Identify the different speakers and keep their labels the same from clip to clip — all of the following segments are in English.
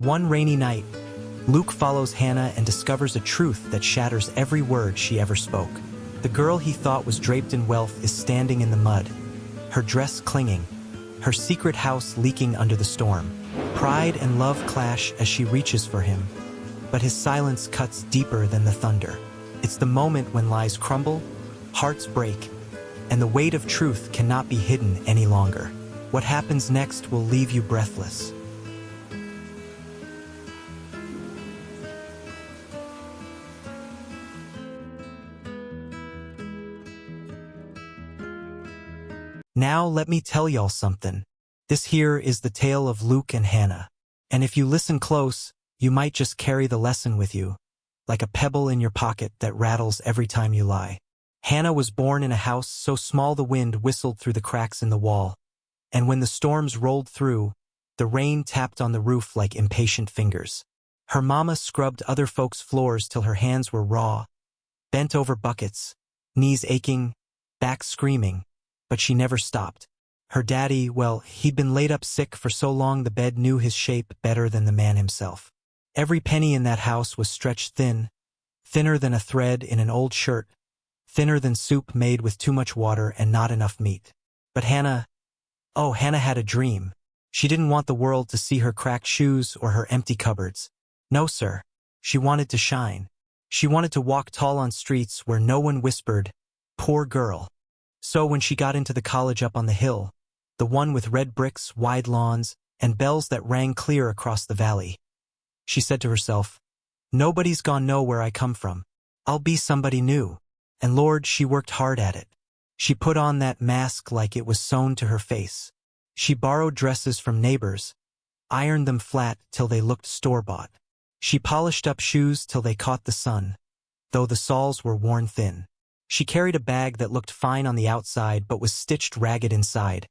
Speaker 1: One rainy night, Luke follows Hannah and discovers a truth that shatters every word she ever spoke. The girl he thought was draped in wealth is standing in the mud, her dress clinging, her secret house leaking under the storm. Pride and love clash as she reaches for him, but his silence cuts deeper than the thunder. It's the moment when lies crumble, hearts break, and the weight of truth cannot be hidden any longer. What happens next will leave you breathless. Now let me tell y'all something. This here is the tale of Luke and Hannah. And if you listen close, you might just carry the lesson with you, like a pebble in your pocket that rattles every time you lie. Hannah was born in a house so small the wind whistled through the cracks in the wall, and when the storms rolled through, the rain tapped on the roof like impatient fingers. Her mama scrubbed other folks' floors till her hands were raw, bent over buckets, knees aching, back screaming, but she never stopped. Her daddy, well, he'd been laid up sick for so long the bed knew his shape better than the man himself. Every penny in that house was stretched thin, thinner than a thread in an old shirt, thinner than soup made with too much water and not enough meat. But Hannah had a dream. She didn't want the world to see her cracked shoes or her empty cupboards. No, sir. She wanted to shine. She wanted to walk tall on streets where no one whispered, "Poor girl." So when she got into the college up on the hill, the one with red bricks, wide lawns, and bells that rang clear across the valley, she said to herself, "Nobody's gonna know where I come from. I'll be somebody new." And Lord, she worked hard at it. She put on that mask like it was sewn to her face. She borrowed dresses from neighbors, ironed them flat till they looked store-bought. She polished up shoes till they caught the sun, though the soles were worn thin. She carried a bag that looked fine on the outside but was stitched ragged inside,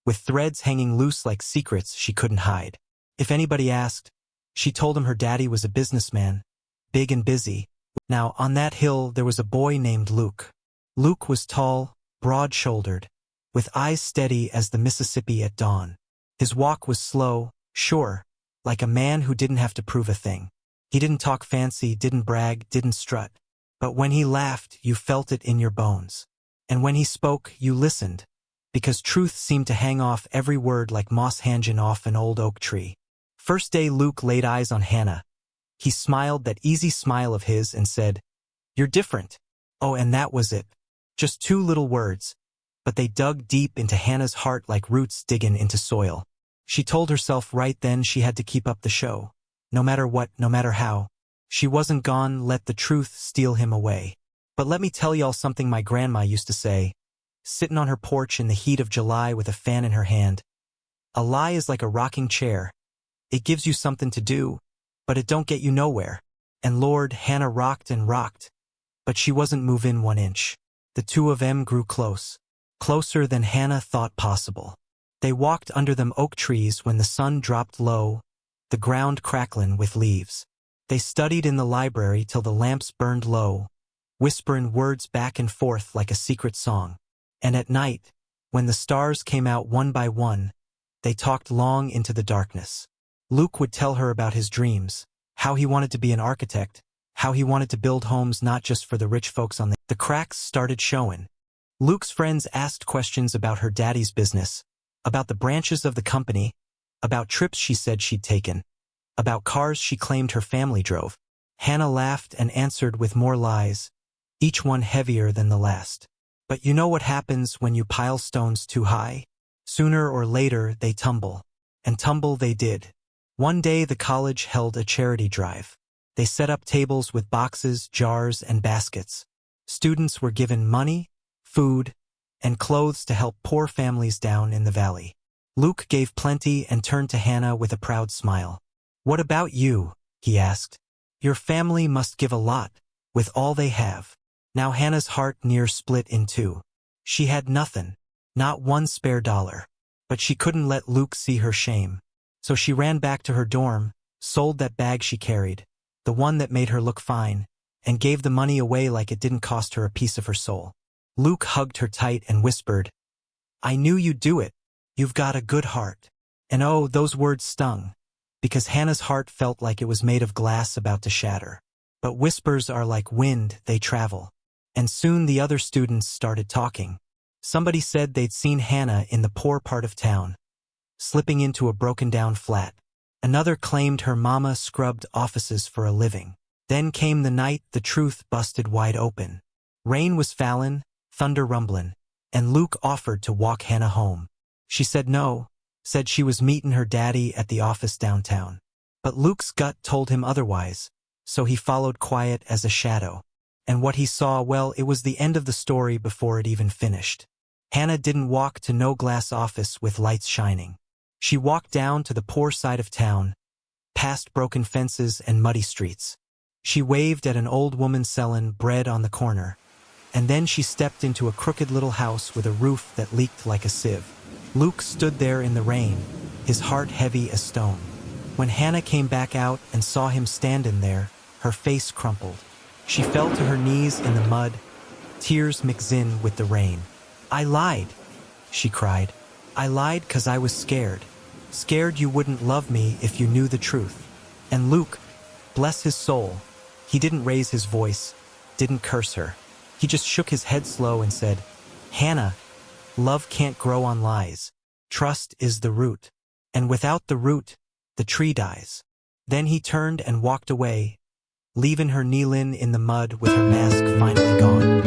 Speaker 1: with threads hanging loose like secrets she couldn't hide. If anybody asked, she told him her daddy was a businessman, big and busy. Now, on that hill there was a boy named Luke. Luke was tall, broad-shouldered, with eyes steady as the Mississippi at dawn. His walk was slow, sure, like a man who didn't have to prove a thing. He didn't talk fancy, didn't brag, didn't strut. But when he laughed, you felt it in your bones. And when he spoke, you listened, because truth seemed to hang off every word like moss hanging off an old oak tree. First day Luke laid eyes on Hannah, he smiled that easy smile of his and said, "You're different." Oh, and that was it. Just two little words, but they dug deep into Hannah's heart like roots digging into soil. She told herself right then she had to keep up the show. No matter what, no matter how. She wasn't gone let the truth steal him away. But let me tell y'all something my grandma used to say, sitting on her porch in the heat of July with a fan in her hand. A lie is like a rocking chair. It gives you something to do, but it don't get you nowhere. And Lord, Hannah rocked and rocked, but she wasn't moving 1 inch. The two of them grew close, closer than Hannah thought possible. They walked under them oak trees when the sun dropped low, the ground crackling with leaves. They studied in the library till the lamps burned low, whispering words back and forth like a secret song. And at night, when the stars came out one by one, they talked long into the darkness. Luke would tell her about his dreams, how he wanted to be an architect, how he wanted to build homes not just for the rich folks on the cracks started showing. Luke's friends asked questions about her daddy's business, about the branches of the company, about trips she said she'd taken, about cars she claimed her family drove. Hannah laughed and answered with more lies, each one heavier than the last. But you know what happens when you pile stones too high? Sooner or later they tumble. And tumble they did. One day the college held a charity drive. They set up tables with boxes, jars, and baskets. Students were given money, food, and clothes to help poor families down in the valley. Luke gave plenty and turned to Hannah with a proud smile. "What about you?" he asked. "Your family must give a lot, with all they have." Now Hannah's heart near split in two. She had nothing, not one spare dollar. But she couldn't let Luke see her shame. So she ran back to her dorm, sold that bag she carried, the one that made her look fine, and gave the money away like it didn't cost her a piece of her soul. Luke hugged her tight and whispered, "I knew you'd do it. You've got a good heart." And oh, those words stung. because Hannah's heart felt like it was made of glass about to shatter. But whispers are like wind, they travel. And soon the other students started talking. Somebody said they'd seen Hannah in the poor part of town, slipping into a broken-down flat. Another claimed her mama scrubbed offices for a living. Then came the night the truth busted wide open. Rain was fallin', thunder rumblin', and Luke offered to walk Hannah home. She said no, said she was meetin' her daddy at the office downtown. But Luke's gut told him otherwise, so he followed quiet as a shadow. And what he saw, well, it was the end of the story before it even finished. Hannah didn't walk to no glass office with lights shining. She walked down to the poor side of town, past broken fences and muddy streets. She waved at an old woman sellin' bread on the corner. And then she stepped into a crooked little house with a roof that leaked like a sieve. Luke stood there in the rain, his heart heavy as stone. When Hannah came back out and saw him standing there, her face crumpled. She fell to her knees in the mud, tears mixin' with the rain. "I lied," she cried. "I lied 'cause I was scared. Scared you wouldn't love me if you knew the truth." And Luke, bless his soul, he didn't raise his voice, didn't curse her. He just shook his head slow and said, "Hannah, love can't grow on lies. Trust is the root. And without the root, the tree dies." Then he turned and walked away, leaving her kneelin' in the mud with her mask finally gone.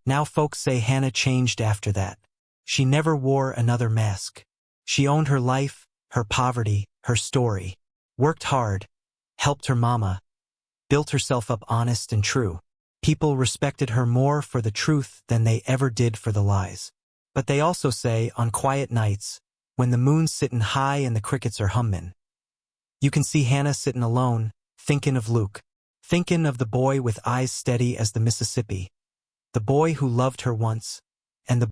Speaker 1: Now folks say Hannah changed after that. She never wore another mask. She owned her life, her poverty, her story, worked hard, helped her mama, built herself up honest and true. People respected her more for the truth than they ever did for the lies. But they also say, on quiet nights, when the moon's sittin' high and the crickets are hummin', you can see Hannah sittin' alone, thinkin' of Luke, thinkin' of the boy with eyes steady as the Mississippi, the boy who loved her once, and the